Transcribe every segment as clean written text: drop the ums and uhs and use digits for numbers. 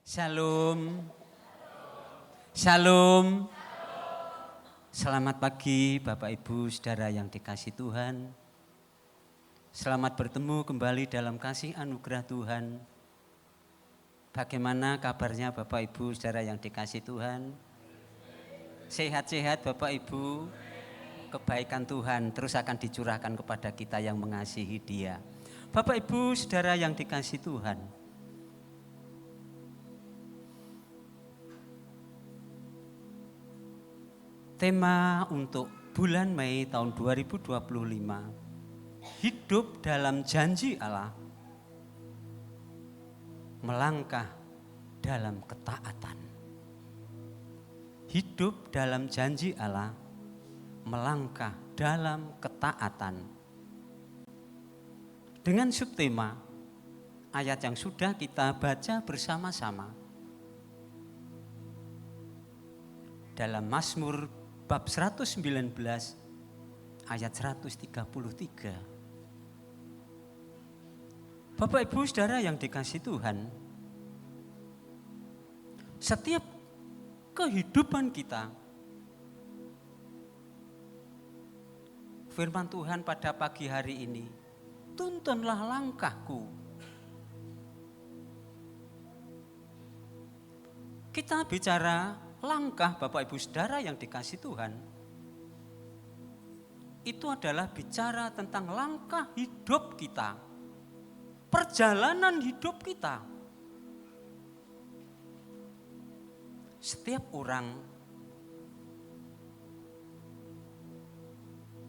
Shalom. Shalom. Selamat pagi Bapak Ibu Saudara yang dikasihi Tuhan. Selamat bertemu kembali dalam kasih anugerah Tuhan. Bagaimana kabarnya Bapak Ibu Saudara yang dikasihi Tuhan? Sehat-sehat Bapak Ibu. Kebaikan Tuhan terus akan dicurahkan kepada kita yang mengasihi Dia. Bapak Ibu Saudara yang dikasihi Tuhan. Tema untuk bulan Mei tahun 2025, hidup dalam janji Allah, melangkah dalam ketaatan. Hidup dalam janji Allah, melangkah dalam ketaatan. Dengan subtema ayat yang sudah kita baca bersama-sama dalam Mazmur bab 119 ayat 133. Bapak Ibu Saudara yang dikasihi Tuhan, setiap kehidupan kita, firman Tuhan pada pagi hari ini, tuntunlah langkahku. Kita bicara langkah Bapak Ibu Saudara yang dikasihi Tuhan, itu adalah bicara tentang langkah hidup kita, perjalanan hidup kita. Setiap orang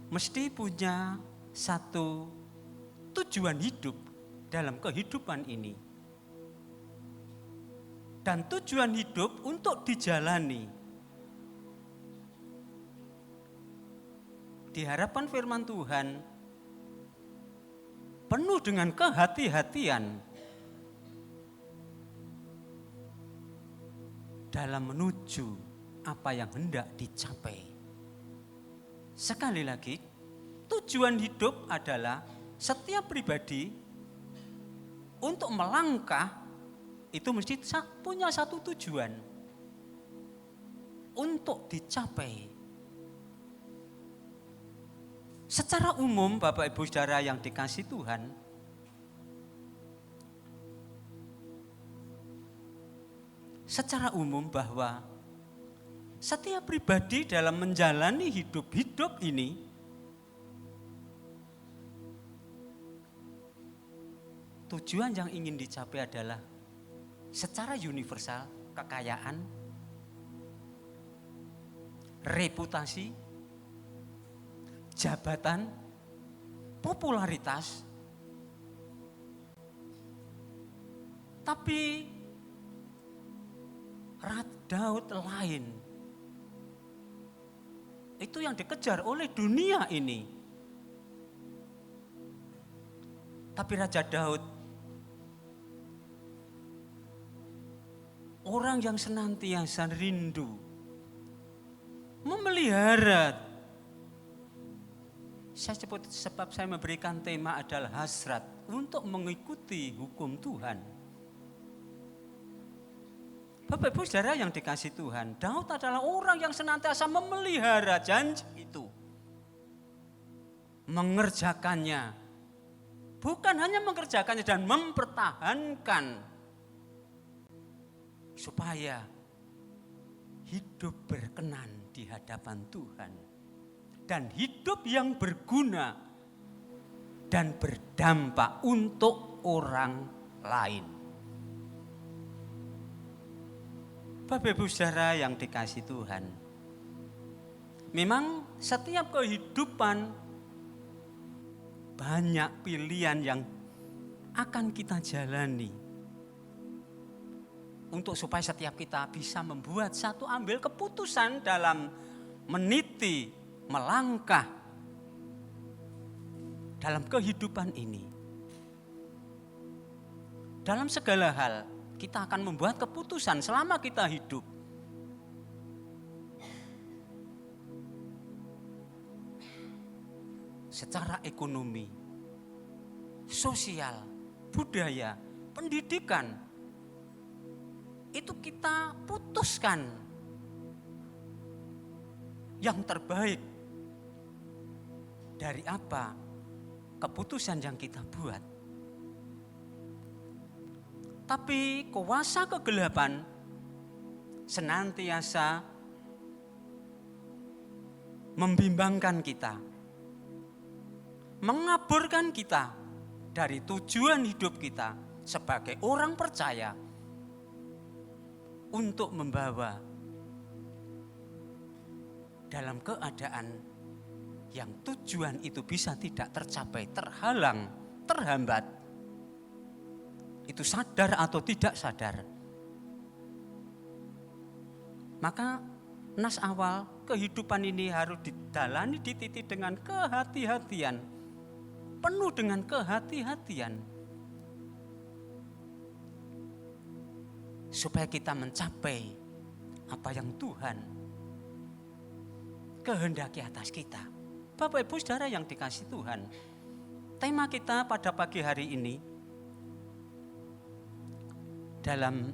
mesti punya satu tujuan hidup dalam kehidupan ini. Dan tujuan hidup untuk dijalani. Diharapkan firman Tuhan penuh dengan kehati-hatian dalam menuju apa yang hendak dicapai. Sekali lagi, tujuan hidup adalah setiap pribadi untuk melangkah itu mesti punya satu tujuan untuk dicapai. Secara umum Bapak Ibu Saudara yang dikasihi Tuhan, secara umum bahwa setiap pribadi dalam menjalani hidup ini tujuan yang ingin dicapai adalah secara universal, kekayaan, reputasi, jabatan, popularitas. Tapi Daud lain. Itu yang dikejar oleh dunia ini. Tapi Raja Daud orang yang senantiasa rindu memelihara. Saya sebut sebab saya memberikan tema adalah hasrat untuk mengikuti hukum Tuhan. Bapak Ibu Saudara yang dikasihi Tuhan, Daud adalah orang yang senantiasa memelihara janji itu. Mengerjakannya. Bukan hanya mengerjakannya dan mempertahankan. Supaya hidup berkenan di hadapan Tuhan. Dan hidup yang berguna dan berdampak untuk orang lain. Bapak Ibu Saudara yang dikasihi Tuhan, memang setiap kehidupan banyak pilihan yang akan kita jalani. Untuk supaya setiap kita bisa membuat satu ambil keputusan dalam meniti, melangkah dalam kehidupan ini. Dalam segala hal kita akan membuat keputusan selama kita hidup. Secara ekonomi, sosial, budaya, pendidikan, itu kita putuskan yang terbaik dari apa keputusan yang kita buat. Tapi kuasa kegelapan senantiasa membimbangkan kita, mengaburkan kita dari tujuan hidup kita sebagai orang percaya untuk membawa dalam keadaan yang tujuan itu bisa tidak tercapai, terhalang, terhambat. Itu sadar atau tidak sadar. Maka nas awal kehidupan ini harus dijalani, dititi dengan kehati-hatian, penuh dengan kehati-hatian, supaya kita mencapai apa yang Tuhan kehendaki atas kita. Bapak Ibu Saudara yang dikasihi Tuhan, tema kita pada pagi hari ini dalam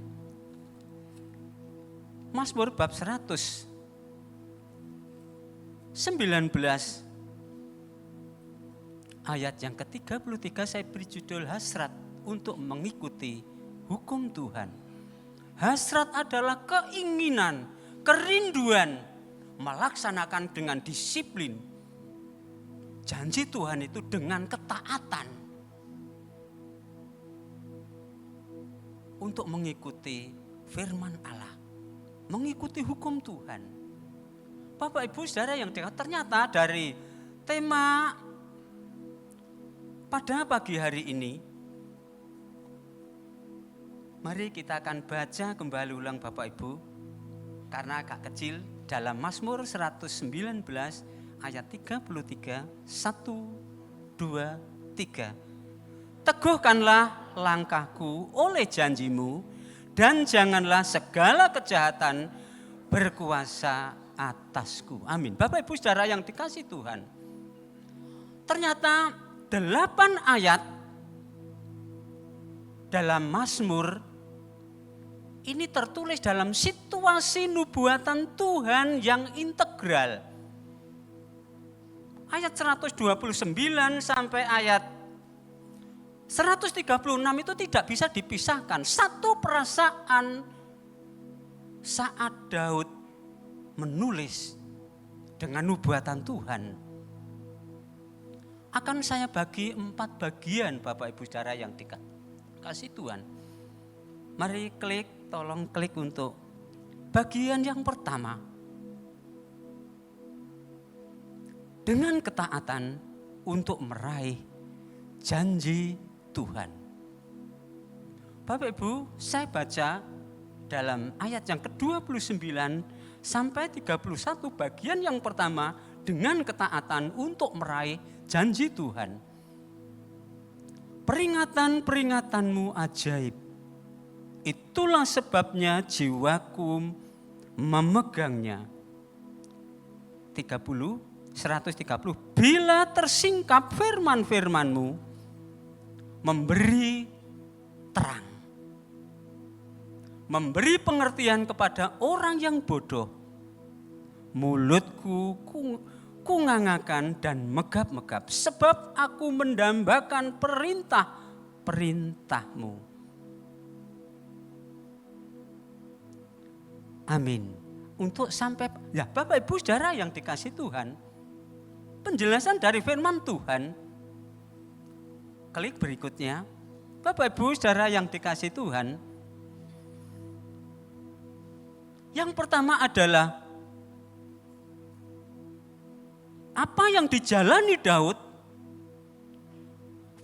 Mazmur bab 119 ayat yang ke-33, saya beri judul hasrat untuk mengikuti hukum Tuhan. Hasrat adalah keinginan, kerinduan melaksanakan dengan disiplin janji Tuhan itu dengan ketaatan untuk mengikuti firman Allah, mengikuti hukum Tuhan. Bapak Ibu Saudara yang ternyata dari tema pada pagi hari ini, mari kita akan baca kembali ulang Bapak Ibu, karena agak kecil, dalam Mazmur 119 ayat 33, 1, 2, 3. Teguhkanlah langkahku oleh janjimu, dan janganlah segala kejahatan berkuasa atasku. Amin. Bapak Ibu Saudara yang dikasihi Tuhan, ternyata 8 ayat dalam Mazmur ini tertulis dalam situasi nubuatan Tuhan yang integral. Ayat 129 sampai ayat 136 itu tidak bisa dipisahkan. Satu perasaan saat Daud menulis dengan nubuatan Tuhan. Akan saya bagi 4 bagian Bapak Ibu Saudara yang dikasihi Tuhan. Mari tolong klik untuk bagian yang pertama. Dengan ketaatan untuk meraih janji Tuhan. Bapak Ibu, saya baca dalam ayat yang ke-29 sampai 31 bagian yang pertama, dengan ketaatan untuk meraih janji Tuhan. Peringatan-peringatanmu ajaib, itulah sebabnya jiwaku memegangnya. 130, bila tersingkap firman-firmanmu, memberi terang, memberi pengertian kepada orang yang bodoh. Mulutku kungangakan dan megap-megap, sebab aku mendambakan perintah-perintahmu. Amin. Untuk sampai, ya Bapak Ibu Saudara yang dikasihi Tuhan, penjelasan dari firman Tuhan, klik berikutnya. Bapak Ibu Saudara yang dikasihi Tuhan, yang pertama adalah apa yang dijalani Daud.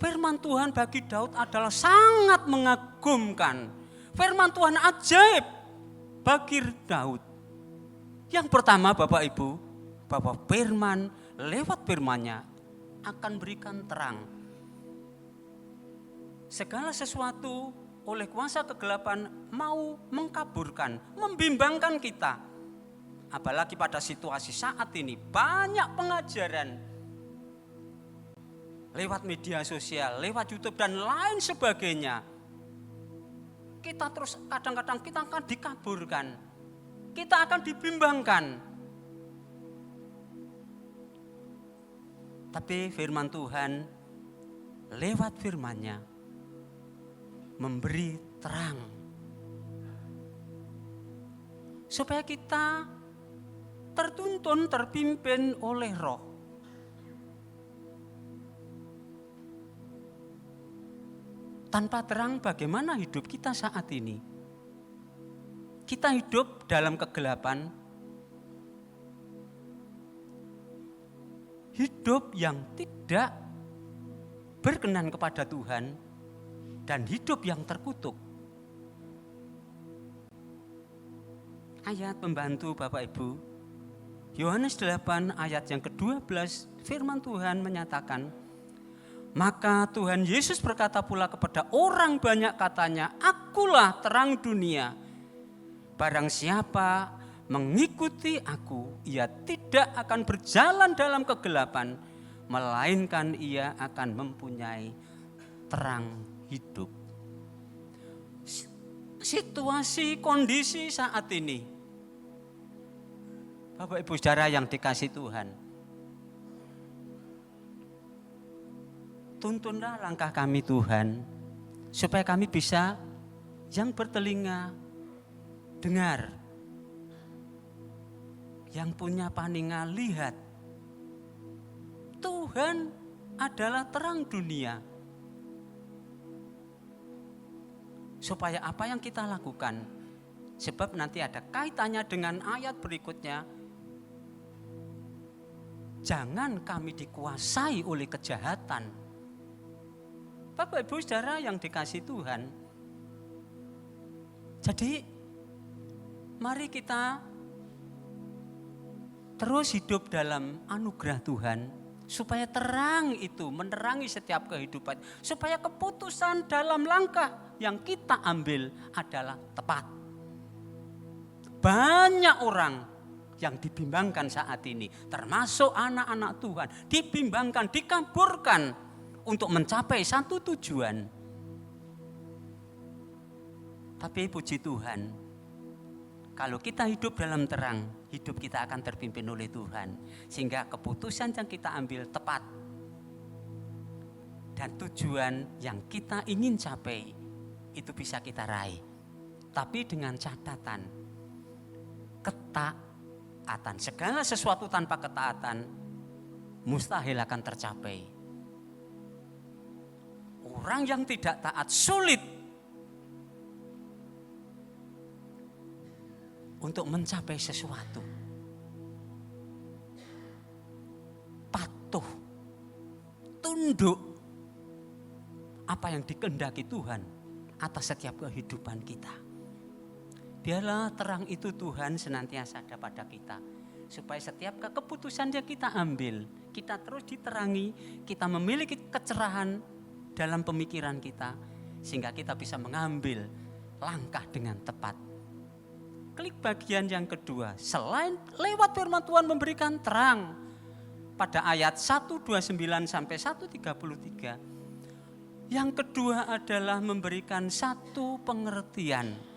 Firman Tuhan bagi Daud adalah sangat mengagumkan. Firman Tuhan ajaib bagi Daud. Yang pertama Bapak Ibu, bahwa firman lewat firman-Nya akan berikan terang. Segala sesuatu oleh kuasa kegelapan mau mengkaburkan, membimbangkan kita. Apalagi pada situasi saat ini banyak pengajaran lewat media sosial, lewat YouTube dan lain sebagainya. kita terus kadang-kadang kita akan dikaburkan. Kita akan dibimbangkan. Tapi firman Tuhan lewat firman-Nya memberi terang. Supaya kita tertuntun, terpimpin oleh Roh. Tanpa terang bagaimana hidup kita saat ini? Kita hidup dalam kegelapan. Hidup yang tidak berkenan kepada Tuhan dan hidup yang terkutuk. Ayat pembantu Bapak Ibu, Yohanes 8 ayat yang ke-12, firman Tuhan menyatakan, maka Tuhan Yesus berkata pula kepada orang banyak katanya, akulah terang dunia. Barang siapa mengikuti aku, ia tidak akan berjalan dalam kegelapan, melainkan ia akan mempunyai terang hidup. Situasi, kondisi saat ini, Bapak Ibu Saudara yang dikasihi Tuhan, tuntunlah langkah kami Tuhan, supaya kami bisa yang bertelinga dengar, yang punya paninggal lihat. Tuhan adalah terang dunia. Supaya apa yang kita lakukan, sebab nanti ada kaitannya dengan ayat berikutnya, jangan kami dikuasai oleh kejahatan. Bapak Ibu Saudara yang dikasihi Tuhan, jadi mari kita terus hidup dalam anugerah Tuhan, supaya terang itu menerangi setiap kehidupan, supaya keputusan dalam langkah yang kita ambil adalah tepat. Banyak orang yang dibimbangkan saat ini, termasuk anak-anak Tuhan, dibimbangkan, dikaburkan untuk mencapai satu tujuan. Tapi puji Tuhan, kalau kita hidup dalam terang, hidup kita akan terpimpin oleh Tuhan. Sehingga keputusan yang kita ambil tepat. Dan tujuan yang kita ingin capai, itu bisa kita raih. Tapi dengan catatan, ketaatan. Segala sesuatu tanpa ketaatan, mustahil akan tercapai. Orang yang tidak taat sulit untuk mencapai sesuatu. Patuh, tunduk apa yang dikehendaki Tuhan atas setiap kehidupan kita. Biarlah terang itu Tuhan senantiasa ada pada kita, supaya setiap keputusan yang kita ambil, kita terus diterangi, kita memiliki kecerahan dalam pemikiran kita, sehingga kita bisa mengambil langkah dengan tepat. Klik bagian yang kedua, selain lewat firman Tuhan memberikan terang pada ayat 129 sampai 133. Yang kedua adalah memberikan satu pengertian.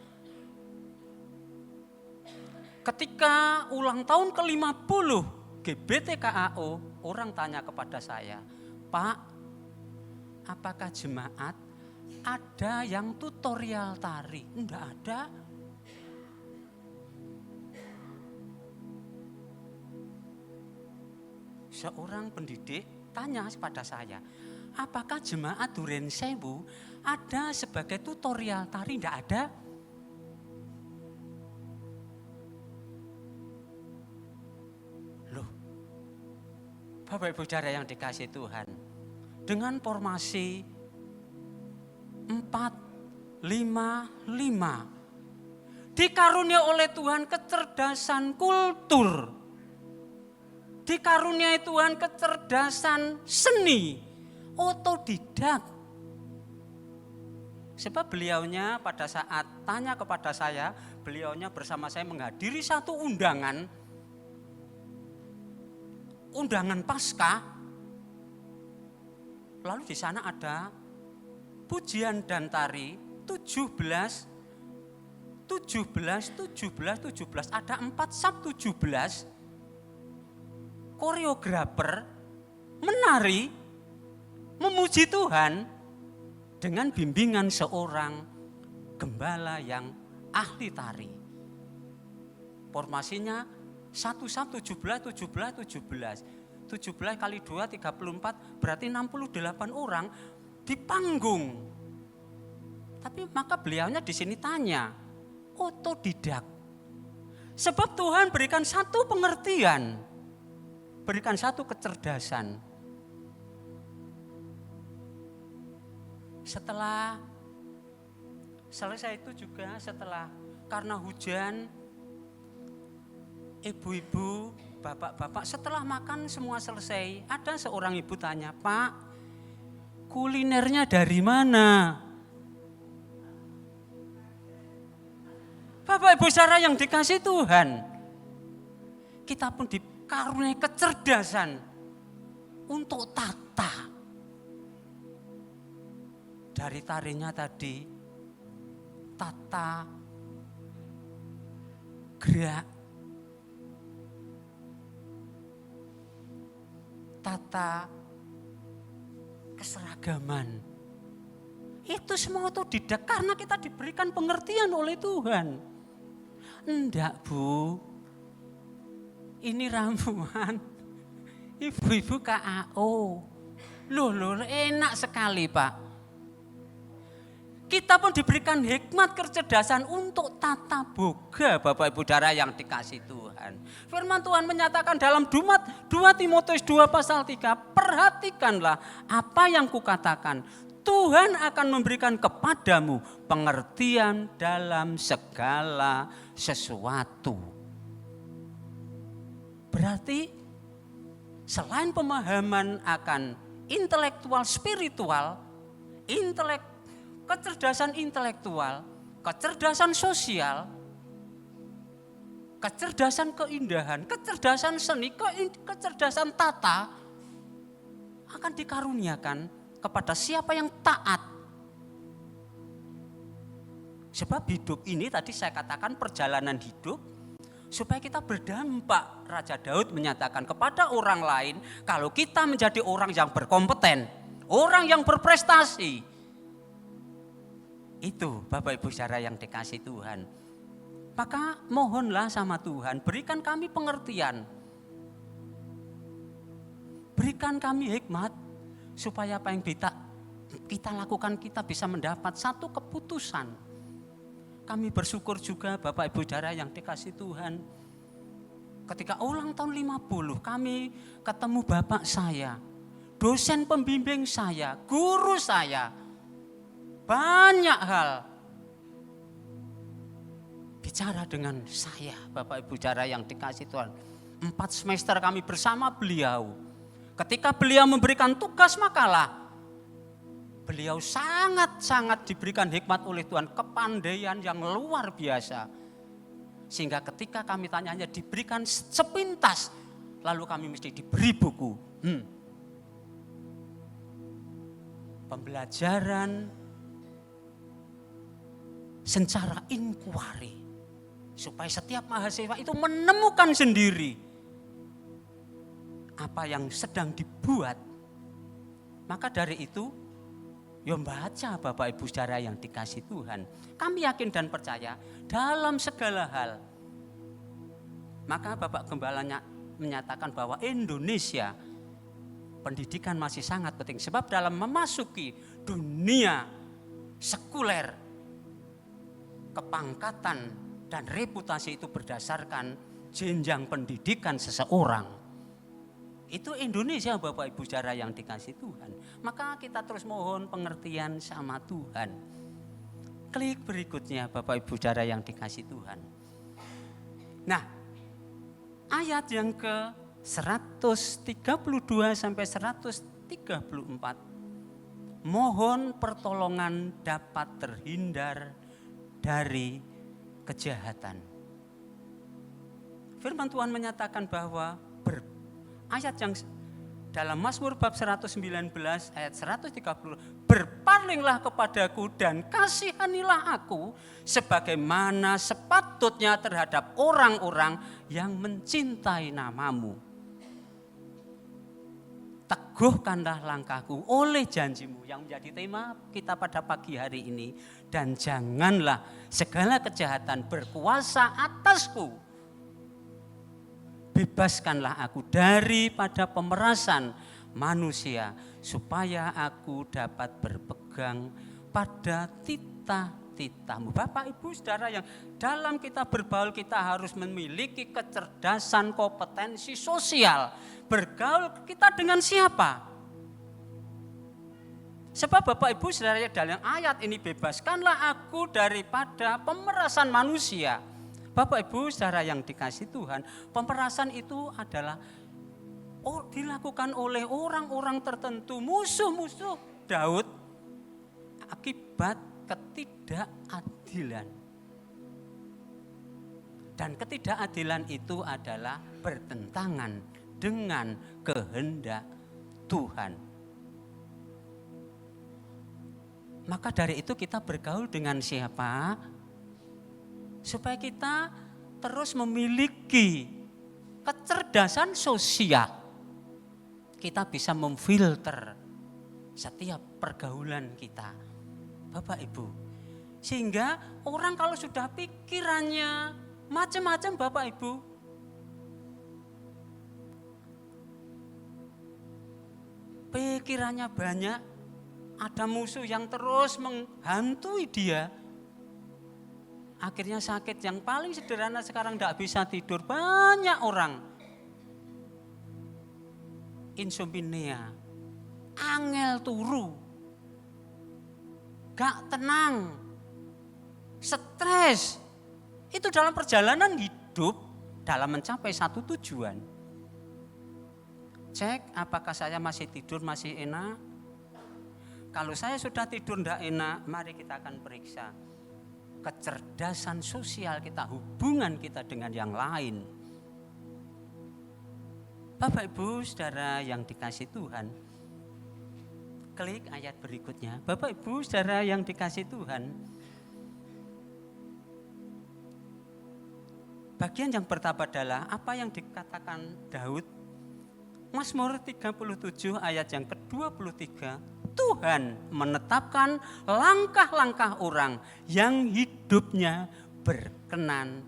Ketika ulang tahun ke-50 GBTKAO, orang tanya kepada saya, Pak, apakah jemaat ada yang tutorial tari? Enggak ada. Seorang pendidik tanya kepada saya, apakah jemaat Duren Sewu ada sebagai tutorial tari? Tidak ada. Loh, Bapak Ibu Saudara yang dikasihi Tuhan, dengan formasi 4-5-5, dikarunia oleh Tuhan kecerdasan kultur, dikaruniai Tuhan kecerdasan seni, otodidak. Sebab beliaunya pada saat tanya kepada saya, beliaunya bersama saya menghadiri satu undangan pasca. Lalu di sana ada pujian dan tari 17 17. Ada 4 sub 17 koreografer menari, memuji Tuhan dengan bimbingan seorang gembala yang ahli tari. Formasinya 1 sub 17 kali 2, 34, berarti 68 orang di panggung. Tapi maka beliaunya di sini tanya, otodidak. Sebab Tuhan berikan satu pengertian, berikan satu kecerdasan. Setelah selesai itu juga karena hujan, ibu-ibu, bapak-bapak setelah makan semua selesai, ada seorang ibu tanya, Pak, kulinernya dari mana? Bapak Ibu saudara yang dikasih Tuhan, kita pun dikaruniai kecerdasan untuk tata. Dari tarinya tadi, tata gerak, tata keseragaman. Itu semua otodidak karena kita diberikan pengertian oleh Tuhan. Enggak Bu, ini ramuan ibu-ibu KAO. Loh, enak sekali Pak. Kita pun diberikan hikmat kecerdasan untuk tata boga Bapak Ibu saudara yang dikasih Tuhan. Firman Tuhan menyatakan dalam 2 Timotius 2 pasal 3, perhatikanlah apa yang kukatakan. Tuhan akan memberikan kepadamu pengertian dalam segala sesuatu. Berarti selain pemahaman akan intelektual spiritual, kecerdasan intelektual, kecerdasan sosial, kecerdasan keindahan, kecerdasan seni, kecerdasan tata akan dikaruniakan kepada siapa yang taat. Sebab hidup ini tadi saya katakan perjalanan hidup supaya kita berdampak. Raja Daud menyatakan kepada orang lain, kalau kita menjadi orang yang berkompeten, orang yang berprestasi, itu Bapak Ibu saudara yang dikasih Tuhan. Maka mohonlah sama Tuhan, berikan kami pengertian, berikan kami hikmat, supaya apa yang kita lakukan kita bisa mendapat satu keputusan. Kami bersyukur juga Bapak Ibu saudara yang dikasih Tuhan. Ketika ulang tahun 50 kami ketemu bapak saya, dosen pembimbing saya, guru saya. Banyak hal bicara dengan saya Bapak Ibu saudara yang dikasih Tuhan. 4 semester kami bersama beliau. Ketika beliau memberikan tugas makalah, beliau sangat-sangat diberikan hikmat oleh Tuhan, kepandaian yang luar biasa. Sehingga ketika kami tanyanya diberikan sepintas, lalu kami mesti diberi buku. Pembelajaran secara inquiry, supaya setiap mahasiswa itu menemukan sendiri apa yang sedang dibuat. Maka dari itu, baca Bapak Ibu saudara yang dikasih Tuhan. Kami yakin dan percaya dalam segala hal. Maka Bapak Gembalanya menyatakan bahwa Indonesia pendidikan masih sangat penting. Sebab dalam memasuki dunia sekuler, kepangkatan dan reputasi itu berdasarkan jenjang pendidikan seseorang. Itu Indonesia Bapak Ibu saudara yang dikasih Tuhan. Maka kita terus mohon pengertian sama Tuhan. Klik berikutnya Bapak Ibu saudara yang dikasih Tuhan. Nah, ayat yang ke 132 sampai 134. Mohon pertolongan dapat terhindar dari kejahatan. Firman Tuhan menyatakan bahwa ayat yang dalam Mazmur bab 119 ayat 130, berpalinglah kepadaku dan kasihanilah aku sebagaimana sepatutnya terhadap orang-orang yang mencintai namamu. Teguhkanlah langkahku oleh janjimu, yang menjadi tema kita pada pagi hari ini. Dan janganlah segala kejahatan berkuasa atasku. Bebaskanlah aku daripada pemerasan manusia, supaya aku dapat berpegang pada titah-titahmu. Bapak, Ibu, Saudara yang dalam kita bergaul kita harus memiliki kecerdasan, kompetensi sosial. Bergaul kita dengan siapa? Sebab Bapak, Ibu, Saudara, dalam ayat ini, bebaskanlah aku daripada pemerasan manusia. Bapak, Ibu, Saudara yang dikasihi Tuhan, pemerasan itu adalah dilakukan oleh orang-orang tertentu, musuh-musuh Daud, akibat ketidakadilan. Dan ketidakadilan itu adalah bertentangan dengan kehendak Tuhan. Maka dari itu kita bergaul dengan siapa? Supaya kita terus memiliki kecerdasan sosial. Kita bisa memfilter setiap pergaulan kita, Bapak Ibu. Sehingga orang kalau sudah pikirannya macam-macam, Bapak Ibu, pikirannya banyak, ada musuh yang terus menghantui dia. Akhirnya sakit, yang paling sederhana sekarang tidak bisa tidur. Banyak orang insomnia, angel turu, gak tenang, stres. Itu dalam perjalanan hidup, dalam mencapai satu tujuan. Cek apakah saya masih tidur, masih enak. Kalau saya sudah tidur tidak enak, mari kita akan periksa kecerdasan sosial kita, hubungan kita dengan yang lain. Bapak, Ibu, Saudara yang dikasihi Tuhan, klik ayat berikutnya. Bapak, Ibu, Saudara yang dikasihi Tuhan, bagian yang pertama adalah apa yang dikatakan Daud. Mazmur 37 ayat yang ke-23, Tuhan menetapkan langkah-langkah orang yang hidupnya berkenan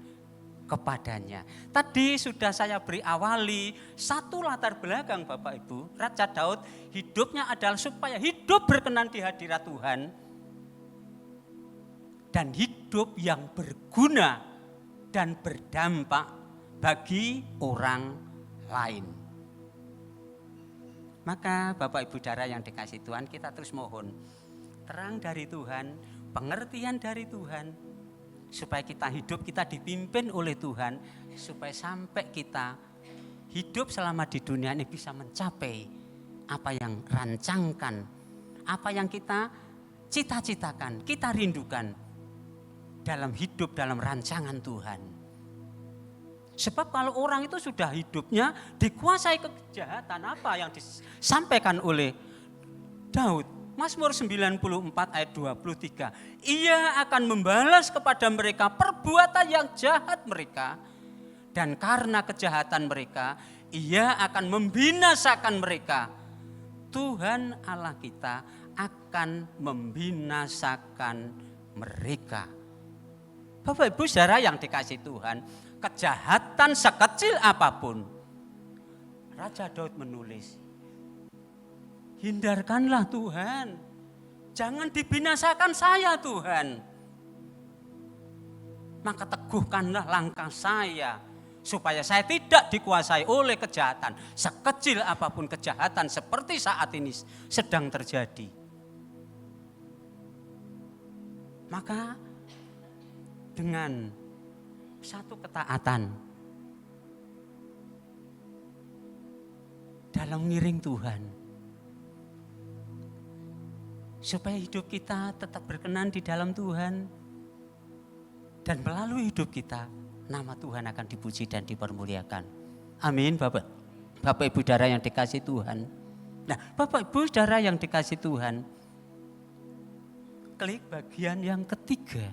kepadanya. Tadi sudah saya beri awali satu latar belakang, Bapak Ibu. Raja Daud hidupnya adalah supaya hidup berkenan di hadirat Tuhan dan hidup yang berguna dan berdampak bagi orang lain. Maka Bapak Ibu Saudara yang dikasihi Tuhan, kita terus mohon terang dari Tuhan, pengertian dari Tuhan, supaya kita hidup, kita dipimpin oleh Tuhan, supaya sampai kita hidup selama di dunia ini bisa mencapai apa yang rancangkan, apa yang kita cita-citakan, kita rindukan dalam hidup, dalam rancangan Tuhan. Sebab kalau orang itu sudah hidupnya dikuasai kejahatan, apa yang disampaikan oleh Daud, Mazmur 94 ayat 23, ia akan membalas kepada mereka perbuatan yang jahat mereka, dan karena kejahatan mereka, ia akan membinasakan mereka. Tuhan Allah kita akan membinasakan mereka. Bapak Ibu Saudara yang dikasihi Tuhan, kejahatan sekecil apapun, Raja Daud menulis, hindarkanlah Tuhan, jangan dibinasakan saya Tuhan. Maka teguhkanlah langkah saya, supaya saya tidak dikuasai oleh kejahatan. Sekecil apapun kejahatan seperti saat ini sedang terjadi. Maka dengan satu ketaatan dalam mengiring Tuhan, supaya hidup kita tetap berkenan di dalam Tuhan, dan melalui hidup kita nama Tuhan akan dipuji dan dipermuliakan. Amin. Bapak Ibu Saudara yang dikasihi Tuhan. Nah, Bapak Ibu Saudara yang dikasihi Tuhan, Klik bagian yang ketiga.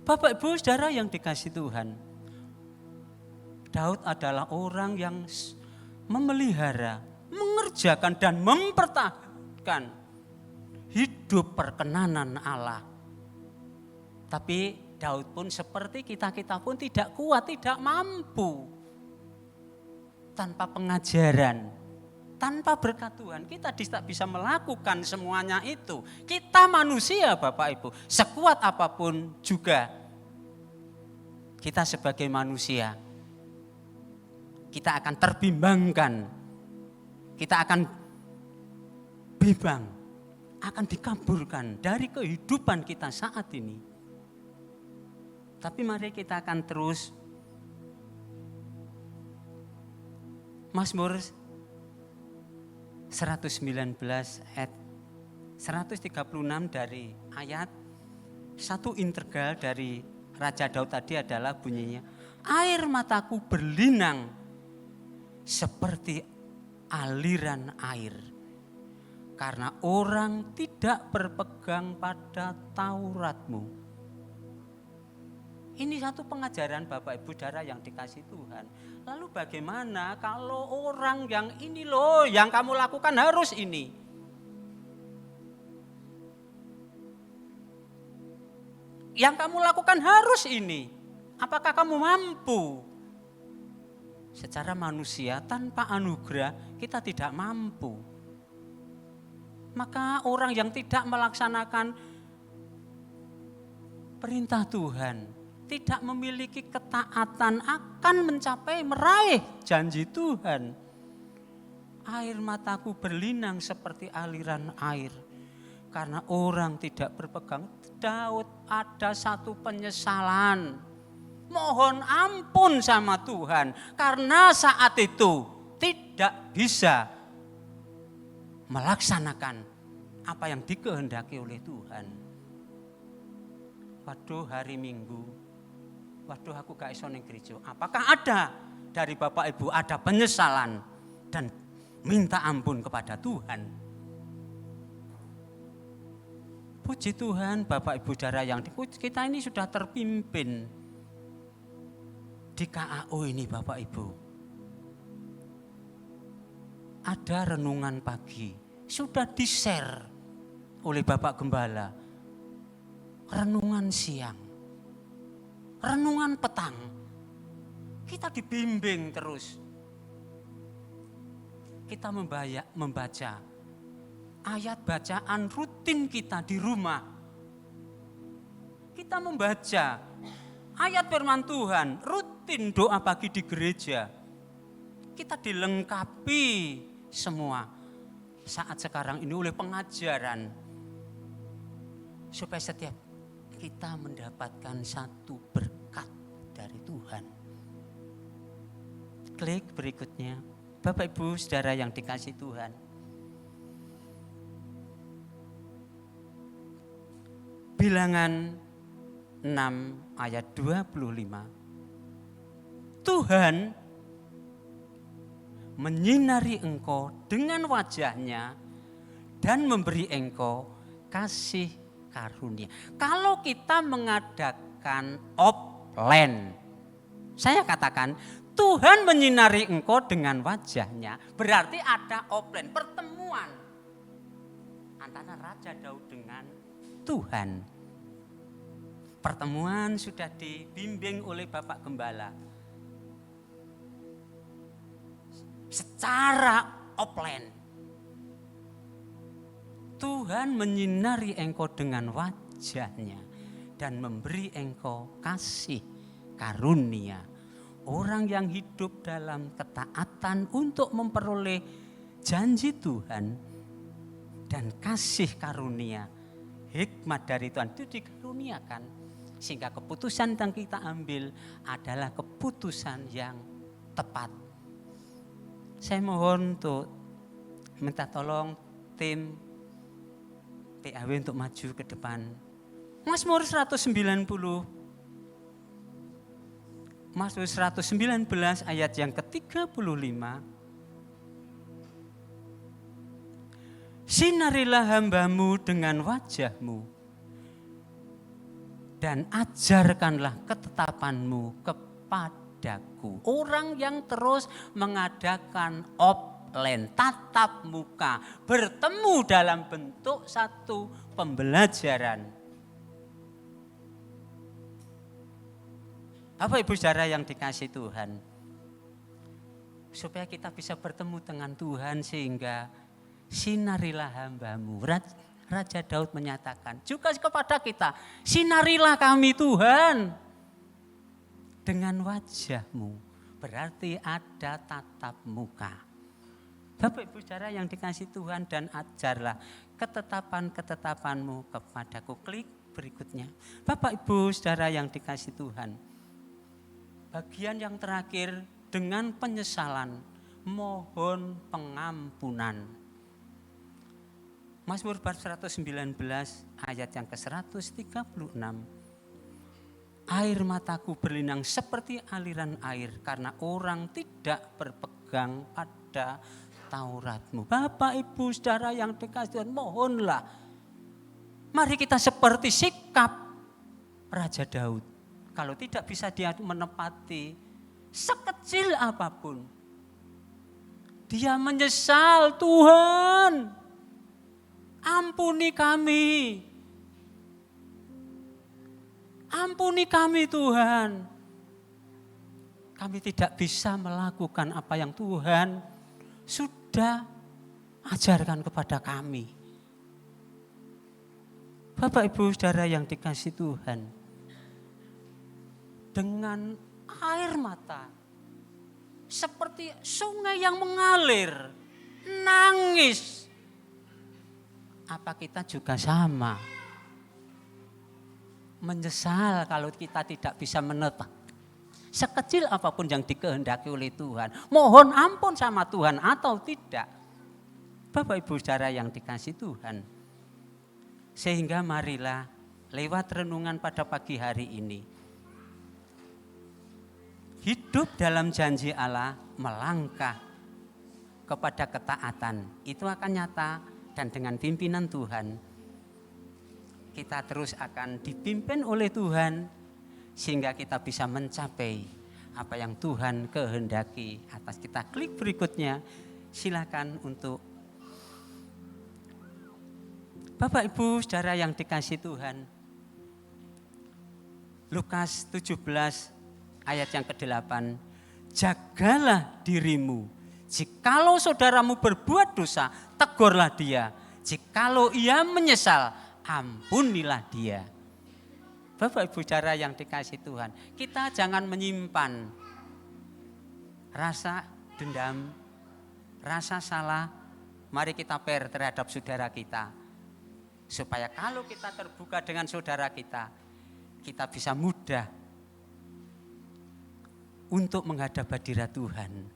Bapak Ibu Saudara yang dikasihi Tuhan, Daud adalah orang yang memelihara, mengerjakan dan mempertahankan hidup perkenanan Allah. Tapi Daud pun seperti kita pun tidak kuat, tidak mampu. Tanpa pengajaran, tanpa berkat Tuhan, kita tidak bisa melakukan semuanya itu. Kita manusia Bapak Ibu, sekuat apapun juga kita sebagai manusia, kita akan terbimbangkan, kita akan bimbang, akan dikaburkan dari kehidupan kita saat ini. Tapi mari kita akan terus Mazmur 119 ayat 136 dari ayat 1 integral dari Raja Daud tadi adalah bunyinya, air mataku berlinang seperti aliran air, karena orang tidak berpegang pada Taurat-Mu. Ini satu pengajaran Bapak Ibu Saudara yang dikasih Tuhan. Lalu bagaimana kalau orang yang ini loh, yang kamu lakukan harus ini. Yang kamu lakukan harus ini. Apakah kamu mampu? Secara manusia tanpa anugerah kita tidak mampu. Maka orang yang tidak melaksanakan perintah Tuhan, tidak memiliki ketaatan akan meraih janji Tuhan. Air mataku berlinang seperti aliran air, karena orang tidak berpegang. Daud ada satu penyesalan, mohon ampun sama Tuhan, karena saat itu tidak bisa melaksanakan apa yang dikehendaki oleh Tuhan. Waduh, hari Minggu, waduh aku gak iso ning gereja. Apakah ada dari Bapak Ibu ada penyesalan dan minta ampun kepada Tuhan? Puji Tuhan Bapak Ibu Saudara yang kita ini sudah terpimpin di KAO ini Bapak Ibu. Ada renungan pagi, sudah di-share oleh Bapak Gembala. Renungan siang, renungan petang, kita dibimbing terus. Kita membaca ayat bacaan rutin kita di rumah. Kita membaca ayat firman Tuhan, rutin doa pagi di gereja. Kita dilengkapi semua saat sekarang ini oleh pengajaran. Supaya setiap kita mendapatkan satu berkat dari Tuhan. Klik berikutnya, Bapak Ibu Saudara yang dikasihi Tuhan. Bilangan 6 ayat 25. Tuhan menyinari engkau dengan wajahnya dan memberi engkau kasih karunia. Kalau kita mengadakan offline, saya katakan Tuhan menyinari engkau dengan wajahnya, berarti ada offline, pertemuan antara Raja Daud dengan Tuhan. Pertemuan sudah dibimbing oleh Bapak Gembala secara offline. Tuhan menyinari engkau dengan wajahnya dan memberi engkau kasih karunia. Orang yang hidup dalam ketaatan untuk memperoleh janji Tuhan dan kasih karunia, hikmat dari Tuhan itu dikaruniakan. Sehingga keputusan yang kita ambil adalah keputusan yang tepat. Saya mohon untuk minta tolong tim PAW untuk maju ke depan. Mazmur 190. Mazmur 119 ayat yang ke-35. Sinarilah hamba-Mu dengan wajah-Mu dan ajarkanlah ketetapan-Mu kepadaku. Orang yang terus mengadakan offline, tatap muka, bertemu dalam bentuk satu pembelajaran. Bapak Ibu Saudara yang dikasihi Tuhan, supaya kita bisa bertemu dengan Tuhan sehingga sinarilah hamba-Mu. Raja Daud menyatakan juga kepada kita, sinarilah kami Tuhan dengan wajah-Mu. Berarti ada tatap muka. Bapak Ibu Saudara yang dikasihi Tuhan, dan ajarlah ketetapan-ketetapan-Mu kepadaku. Klik berikutnya. Bapak Ibu Saudara yang dikasihi Tuhan, bagian yang terakhir, dengan penyesalan mohon pengampunan. Mazmur bab 119 ayat yang ke-136. Air mataku berlinang seperti aliran air karena orang tidak berpegang pada Taurat-Mu. Bapak Ibu Saudara yang dikasihi Tuhan, mohonlah mari kita seperti sikap Raja Daud. Kalau tidak bisa dia menepati sekecil apapun, dia menyesal, Tuhan ampuni kami. Ampuni kami Tuhan. Kami tidak bisa melakukan apa yang Tuhan sudah ajarkan kepada kami. Bapak Ibu Saudara yang dikasihi Tuhan, dengan air mata seperti sungai yang mengalir, nangis. Apa kita juga sama? Menyesal kalau kita tidak bisa menetap. Sekecil apapun yang dikehendaki oleh Tuhan, mohon ampun sama Tuhan atau tidak. Bapak Ibu Saudara yang dikasihi Tuhan, sehingga marilah lewat renungan pada pagi hari ini, hidup dalam janji Allah, melangkah kepada ketaatan, itu akan nyata. Dan dengan pimpinan Tuhan, kita terus akan dipimpin oleh Tuhan, sehingga kita bisa mencapai apa yang Tuhan kehendaki atas kita. Klik berikutnya, silakan untuk Bapak Ibu Saudara yang dikasihi Tuhan. Lukas 17 ayat yang ke-8, jagalah dirimu. Jikalau saudaramu berbuat dosa, tegurlah dia. Jikalau ia menyesal, ampunilah dia. Bapak Ibu Saudara yang dikasihi Tuhan, kita jangan menyimpan rasa dendam, rasa salah. Mari kita fair terhadap saudara kita. Supaya kalau kita terbuka dengan saudara kita bisa mudah untuk menghadap hadirat Tuhan.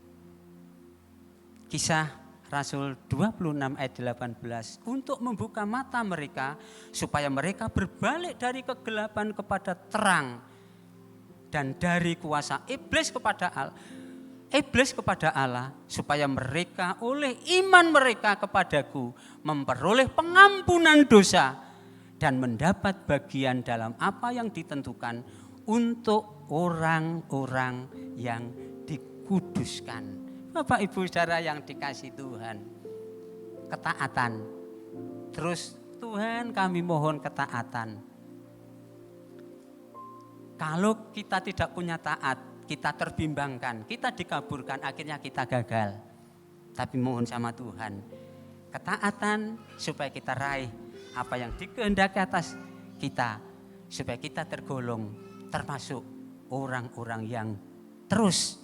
Kisah Rasul 26 ayat 18, untuk membuka mata mereka supaya mereka berbalik dari kegelapan kepada terang dan dari kuasa iblis kepada Allah, supaya mereka oleh iman mereka kepadaku memperoleh pengampunan dosa dan mendapat bagian dalam apa yang ditentukan untuk orang-orang yang dikuduskan. Bapak Ibu Saudara yang dikasihi Tuhan, ketaatan. Terus Tuhan, kami mohon ketaatan. Kalau kita tidak punya taat, kita terbimbangkan, kita dikaburkan, akhirnya kita gagal. Tapi mohon sama Tuhan, ketaatan supaya kita raih apa yang dikehendaki atas kita, supaya kita tergolong termasuk orang-orang yang terus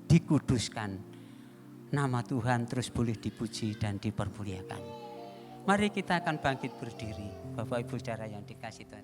dikuduskan. Nama Tuhan terus boleh dipuji dan dipermuliakan. Mari kita akan bangkit berdiri, Bapak Ibu Saudara yang dikasihi Tuhan.